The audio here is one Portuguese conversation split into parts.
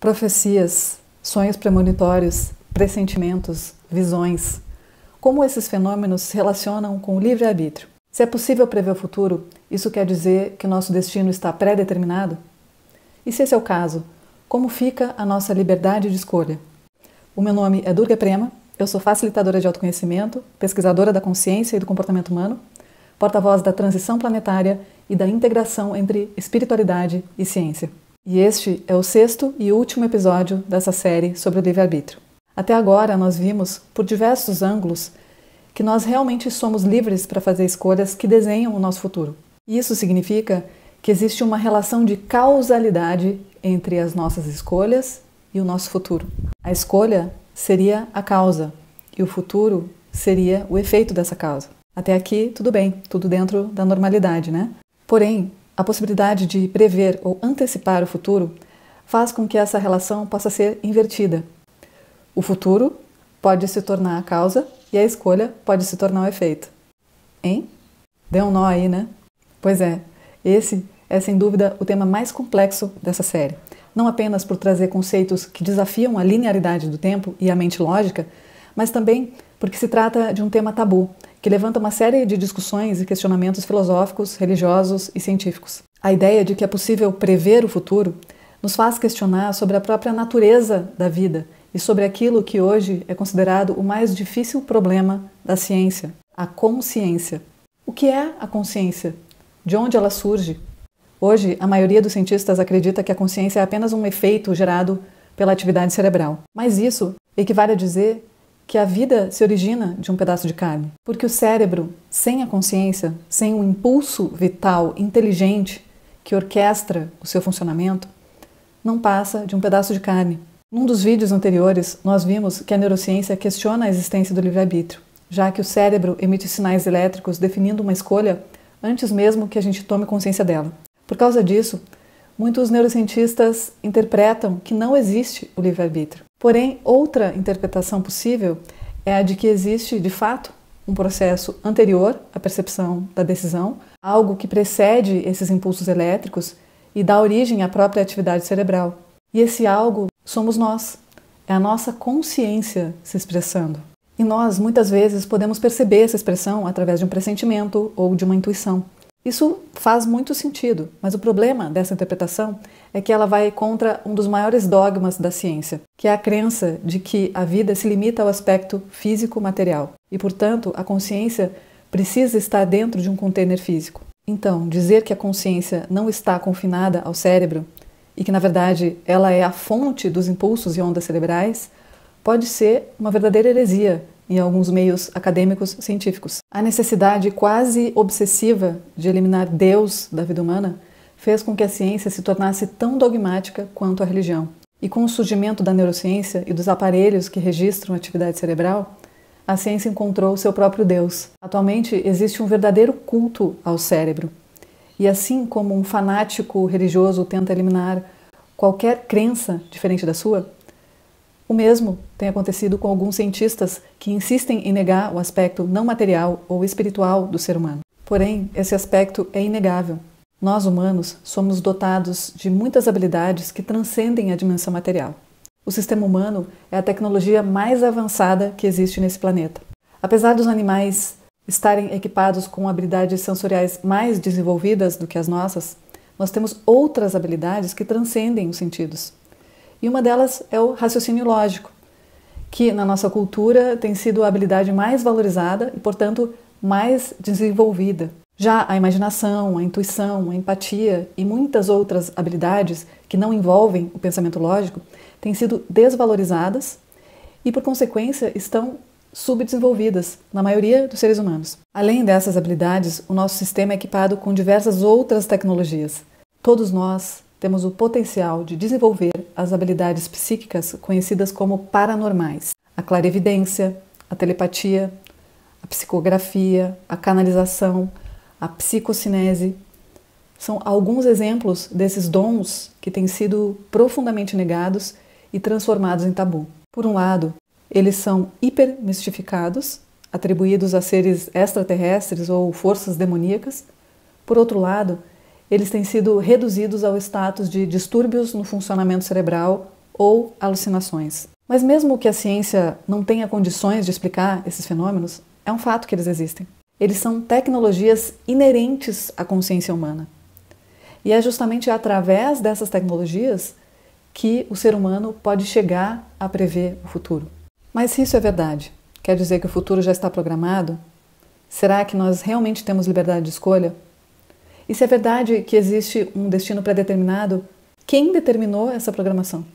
Profecias, sonhos premonitórios, pressentimentos, visões. Como esses fenômenos se relacionam com o livre-arbítrio? Se é possível prever o futuro, isso quer dizer que nosso destino está pré-determinado? E se esse é o caso, como fica a nossa liberdade de escolha? O meu nome é Durga Prema, eu sou facilitadora de autoconhecimento, pesquisadora da consciência e do comportamento humano, porta-voz da transição planetária e da integração entre espiritualidade e ciência. E este é o 6º e último episódio dessa série sobre o livre-arbítrio. Até agora nós vimos, por diversos ângulos, que nós realmente somos livres para fazer escolhas que desenham o nosso futuro. E isso significa que existe uma relação de causalidade entre as nossas escolhas e o nosso futuro. A escolha seria a causa e o futuro seria o efeito dessa causa. Até aqui, tudo bem, tudo dentro da normalidade, né? Porém, a possibilidade de prever ou antecipar o futuro faz com que essa relação possa ser invertida. O futuro pode se tornar a causa e a escolha pode se tornar o efeito. Hein? Deu um nó aí, né? Pois é, esse é sem dúvida o tema mais complexo dessa série. Não apenas por trazer conceitos que desafiam a linearidade do tempo e a mente lógica, mas também porque se trata de um tema tabu, que levanta uma série de discussões e questionamentos filosóficos, religiosos e científicos. A ideia de que é possível prever o futuro nos faz questionar sobre a própria natureza da vida e sobre aquilo que hoje é considerado o mais difícil problema da ciência, a consciência. O que é a consciência? De onde ela surge? Hoje, a maioria dos cientistas acredita que a consciência é apenas um efeito gerado pela atividade cerebral. Mas isso equivale a dizer que a vida se origina de um pedaço de carne. Porque o cérebro, sem a consciência, sem um impulso vital inteligente que orquestra o seu funcionamento, não passa de um pedaço de carne. Num dos vídeos anteriores, nós vimos que a neurociência questiona a existência do livre-arbítrio, já que o cérebro emite sinais elétricos definindo uma escolha antes mesmo que a gente tome consciência dela. Por causa disso, muitos neurocientistas interpretam que não existe o livre-arbítrio. Porém, outra interpretação possível é a de que existe, de fato, um processo anterior à percepção da decisão, algo que precede esses impulsos elétricos e dá origem à própria atividade cerebral. E esse algo somos nós, é a nossa consciência se expressando. E nós, muitas vezes, podemos perceber essa expressão através de um pressentimento ou de uma intuição. Isso faz muito sentido, mas o problema dessa interpretação é que ela vai contra um dos maiores dogmas da ciência, que é a crença de que a vida se limita ao aspecto físico-material e, portanto, a consciência precisa estar dentro de um container físico. Então, dizer que a consciência não está confinada ao cérebro e que, na verdade, ela é a fonte dos impulsos e ondas cerebrais pode ser uma verdadeira heresia em alguns meios acadêmicos científicos. A necessidade quase obsessiva de eliminar Deus da vida humana fez com que a ciência se tornasse tão dogmática quanto a religião. E com o surgimento da neurociência e dos aparelhos que registram a atividade cerebral, a ciência encontrou seu próprio Deus. Atualmente existe um verdadeiro culto ao cérebro. E assim como um fanático religioso tenta eliminar qualquer crença diferente da sua, o mesmo tem acontecido com alguns cientistas que insistem em negar o aspecto não material ou espiritual do ser humano. Porém, esse aspecto é inegável. Nós, humanos, somos dotados de muitas habilidades que transcendem a dimensão material. O sistema humano é a tecnologia mais avançada que existe nesse planeta. Apesar dos animais estarem equipados com habilidades sensoriais mais desenvolvidas do que as nossas, nós temos outras habilidades que transcendem os sentidos. E uma delas é o raciocínio lógico, que na nossa cultura tem sido a habilidade mais valorizada e, portanto, mais desenvolvida. Já a imaginação, a intuição, a empatia e muitas outras habilidades que não envolvem o pensamento lógico têm sido desvalorizadas e, por consequência, estão subdesenvolvidas na maioria dos seres humanos. Além dessas habilidades, o nosso sistema é equipado com diversas outras tecnologias. Todos nós temos o potencial de desenvolver as habilidades psíquicas conhecidas como paranormais. A clarividência, a telepatia, a psicografia, a canalização, a psicocinese. São alguns exemplos desses dons que têm sido profundamente negados e transformados em tabu. Por um lado, eles são hipermistificados, atribuídos a seres extraterrestres ou forças demoníacas. Por outro lado, eles têm sido reduzidos ao status de distúrbios no funcionamento cerebral ou alucinações. Mas mesmo que a ciência não tenha condições de explicar esses fenômenos, é um fato que eles existem. Eles são tecnologias inerentes à consciência humana. E é justamente através dessas tecnologias que o ser humano pode chegar a prever o futuro. Mas se isso é verdade, quer dizer que o futuro já está programado? Será que nós realmente temos liberdade de escolha? E se é verdade que existe um destino pré-determinado, quem determinou essa programação?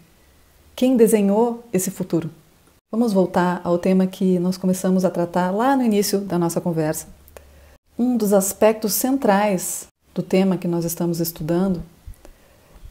Quem desenhou esse futuro? Vamos voltar ao tema que nós começamos a tratar lá no início da nossa conversa. Um dos aspectos centrais do tema que nós estamos estudando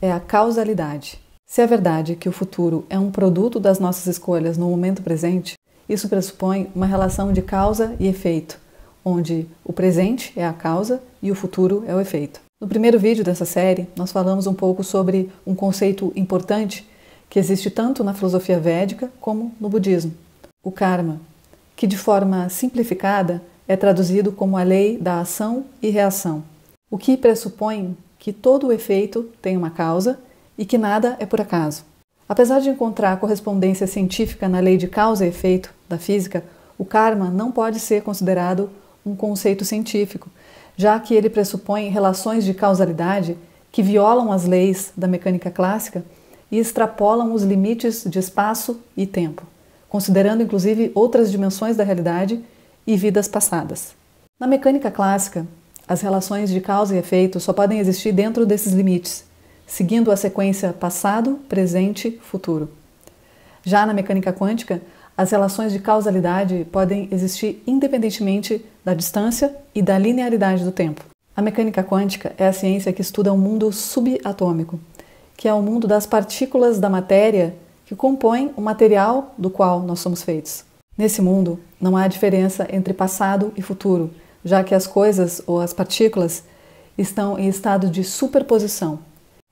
é a causalidade. Se é verdade que o futuro é um produto das nossas escolhas no momento presente, isso pressupõe uma relação de causa e efeito, onde o presente é a causa e o futuro é o efeito. No primeiro vídeo dessa série, nós falamos um pouco sobre um conceito importante que existe tanto na filosofia védica como no budismo, o karma, que de forma simplificada é traduzido como a lei da ação e reação, o que pressupõe que todo o efeito tem uma causa e que nada é por acaso. Apesar de encontrar correspondência científica na lei de causa e efeito da física, o karma não pode ser considerado um conceito científico, já que ele pressupõe relações de causalidade que violam as leis da mecânica clássica e extrapolam os limites de espaço e tempo, considerando inclusive outras dimensões da realidade e vidas passadas. Na mecânica clássica, as relações de causa e efeito só podem existir dentro desses limites, seguindo a sequência passado, presente, futuro. Já na mecânica quântica, as relações de causalidade podem existir independentemente da distância e da linearidade do tempo. A mecânica quântica é a ciência que estuda o mundo subatômico, que é o mundo das partículas da matéria que compõem o material do qual nós somos feitos. Nesse mundo, não há diferença entre passado e futuro, já que as coisas ou as partículas estão em estado de superposição.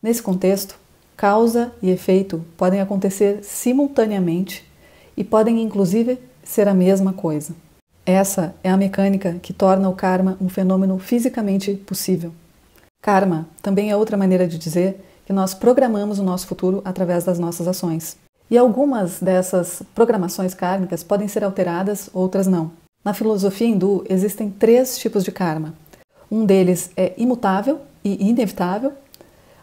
Nesse contexto, causa e efeito podem acontecer simultaneamente e podem inclusive ser a mesma coisa. Essa é a mecânica que torna o karma um fenômeno fisicamente possível. Karma também é outra maneira de dizer que nós programamos o nosso futuro através das nossas ações. E algumas dessas programações kármicas podem ser alteradas, outras não. Na filosofia hindu existem 3 tipos de karma. Um deles é imutável e inevitável,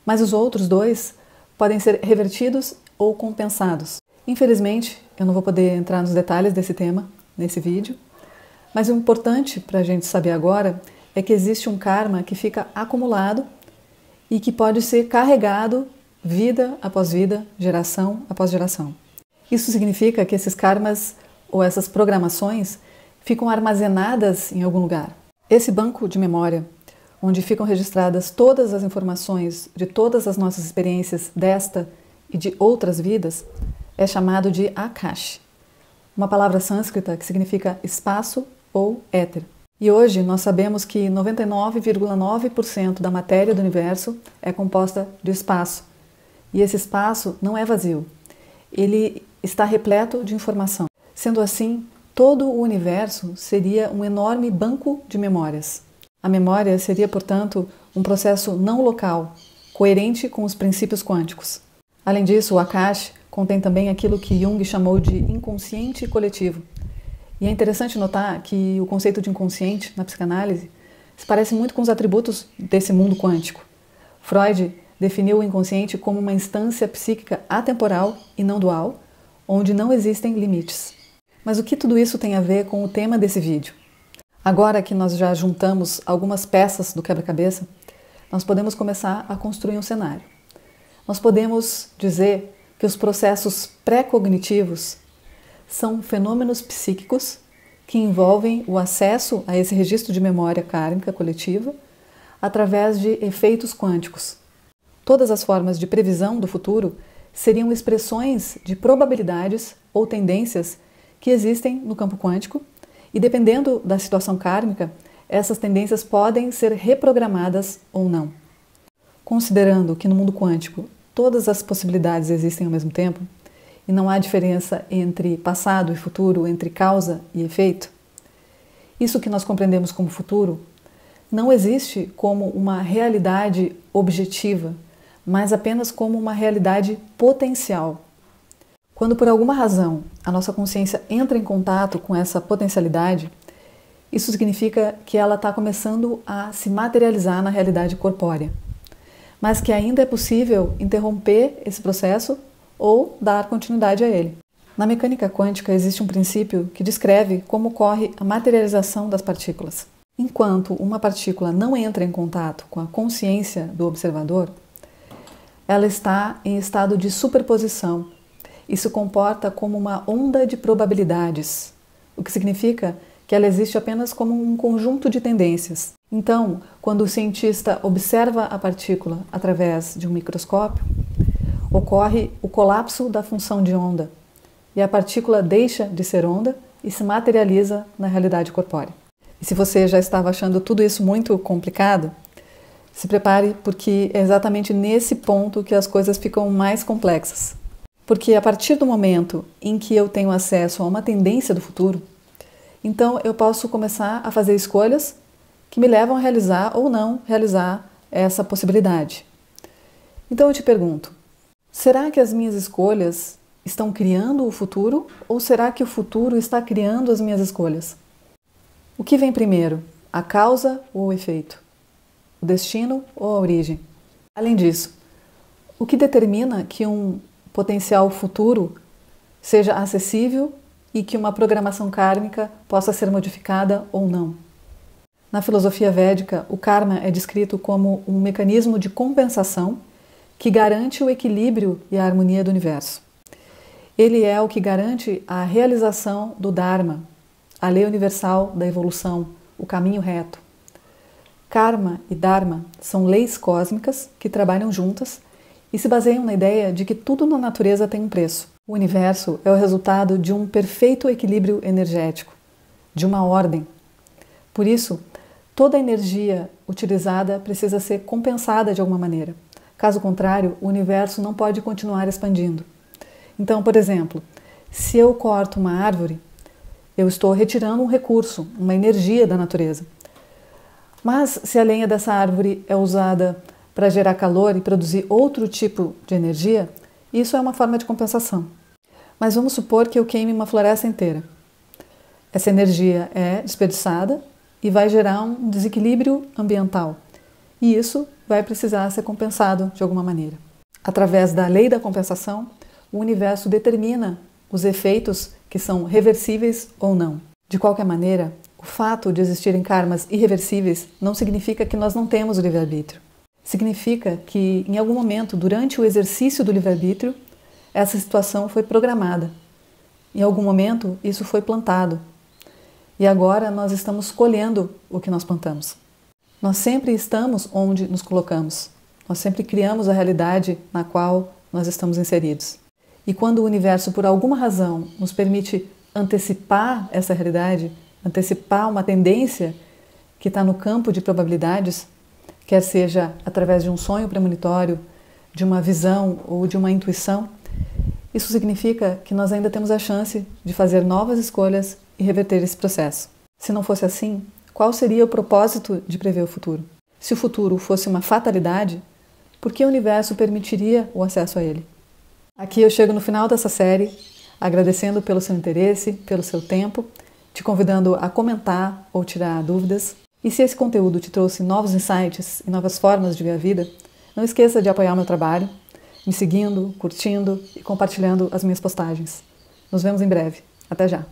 mas os outros 2 podem ser revertidos ou compensados. Infelizmente, eu não vou poder entrar nos detalhes desse tema nesse vídeo, mas o importante para a gente saber agora é que existe um karma que fica acumulado e que pode ser carregado vida após vida, geração após geração. Isso significa que esses karmas ou essas programações ficam armazenadas em algum lugar. Esse banco de memória, onde ficam registradas todas as informações de todas as nossas experiências desta e de outras vidas, é chamado de Akash, uma palavra sânscrita que significa espaço ou éter. E hoje nós sabemos que 99,9% da matéria do universo é composta de espaço. E esse espaço não é vazio, ele está repleto de informação. Sendo assim, todo o universo seria um enorme banco de memórias. A memória seria, portanto, um processo não local, coerente com os princípios quânticos. Além disso, o Akash contém também aquilo que Jung chamou de inconsciente coletivo. E é interessante notar que o conceito de inconsciente na psicanálise se parece muito com os atributos desse mundo quântico. Freud definiu o inconsciente como uma instância psíquica atemporal e não dual, onde não existem limites. Mas o que tudo isso tem a ver com o tema desse vídeo? Agora que nós já juntamos algumas peças do quebra-cabeça, nós podemos começar a construir um cenário. Nós podemos dizer que os processos pré-cognitivos são fenômenos psíquicos que envolvem o acesso a esse registro de memória kármica coletiva através de efeitos quânticos. Todas as formas de previsão do futuro seriam expressões de probabilidades ou tendências que existem no campo quântico e, dependendo da situação kármica, essas tendências podem ser reprogramadas ou não. Considerando que no mundo quântico todas as possibilidades existem ao mesmo tempo e não há diferença entre passado e futuro, entre causa e efeito, isso que nós compreendemos como futuro não existe como uma realidade objetiva, mas apenas como uma realidade potencial. Quando por alguma razão a nossa consciência entra em contato com essa potencialidade, isso significa que ela está começando a se materializar na realidade corpórea, mas que ainda é possível interromper esse processo ou dar continuidade a ele. Na mecânica quântica existe um princípio que descreve como ocorre a materialização das partículas. Enquanto uma partícula não entra em contato com a consciência do observador, ela está em estado de superposição e se comporta como uma onda de probabilidades, o que significa que ela existe apenas como um conjunto de tendências. Então, quando o cientista observa a partícula através de um microscópio, ocorre o colapso da função de onda e a partícula deixa de ser onda e se materializa na realidade corpórea. E se você já estava achando tudo isso muito complicado, se prepare, porque é exatamente nesse ponto que as coisas ficam mais complexas. Porque a partir do momento em que eu tenho acesso a uma tendência do futuro, então eu posso começar a fazer escolhas que me levam a realizar ou não realizar essa possibilidade. Então eu te pergunto, será que as minhas escolhas estão criando o futuro ou será que o futuro está criando as minhas escolhas? O que vem primeiro, a causa ou o efeito? O destino ou a origem? Além disso, o que determina que um potencial futuro seja acessível e que uma programação kármica possa ser modificada ou não? Na filosofia védica, o karma é descrito como um mecanismo de compensação que garante o equilíbrio e a harmonia do universo. Ele é o que garante a realização do Dharma, a lei universal da evolução, o caminho reto. Karma e Dharma são leis cósmicas que trabalham juntas e se baseiam na ideia de que tudo na natureza tem um preço. O universo é o resultado de um perfeito equilíbrio energético, de uma ordem. Por isso, toda a energia utilizada precisa ser compensada de alguma maneira. Caso contrário, o universo não pode continuar expandindo. Então, por exemplo, se eu corto uma árvore, eu estou retirando um recurso, uma energia da natureza. Mas se a lenha dessa árvore é usada para gerar calor e produzir outro tipo de energia, isso é uma forma de compensação. Mas vamos supor que eu queime uma floresta inteira. Essa energia é desperdiçada e vai gerar um desequilíbrio ambiental. E isso vai precisar ser compensado de alguma maneira. Através da lei da compensação, o universo determina os efeitos que são reversíveis ou não. De qualquer maneira, o fato de existirem karmas irreversíveis não significa que nós não temos o livre-arbítrio. Significa que, em algum momento, durante o exercício do livre-arbítrio, essa situação foi programada. Em algum momento, isso foi plantado. E agora nós estamos colhendo o que nós plantamos. Nós sempre estamos onde nos colocamos. Nós sempre criamos a realidade na qual nós estamos inseridos. E quando o universo, por alguma razão, nos permite antecipar essa realidade, antecipar uma tendência que está no campo de probabilidades, quer seja através de um sonho premonitório, de uma visão ou de uma intuição, isso significa que nós ainda temos a chance de fazer novas escolhas e reverter esse processo. Se não fosse assim, qual seria o propósito de prever o futuro? Se o futuro fosse uma fatalidade, por que o universo permitiria o acesso a ele? Aqui eu chego no final dessa série, agradecendo pelo seu interesse, pelo seu tempo, te convidando a comentar ou tirar dúvidas. E se esse conteúdo te trouxe novos insights e novas formas de ver a vida, não esqueça de apoiar o meu trabalho, me seguindo, curtindo e compartilhando as minhas postagens. Nos vemos em breve. Até já!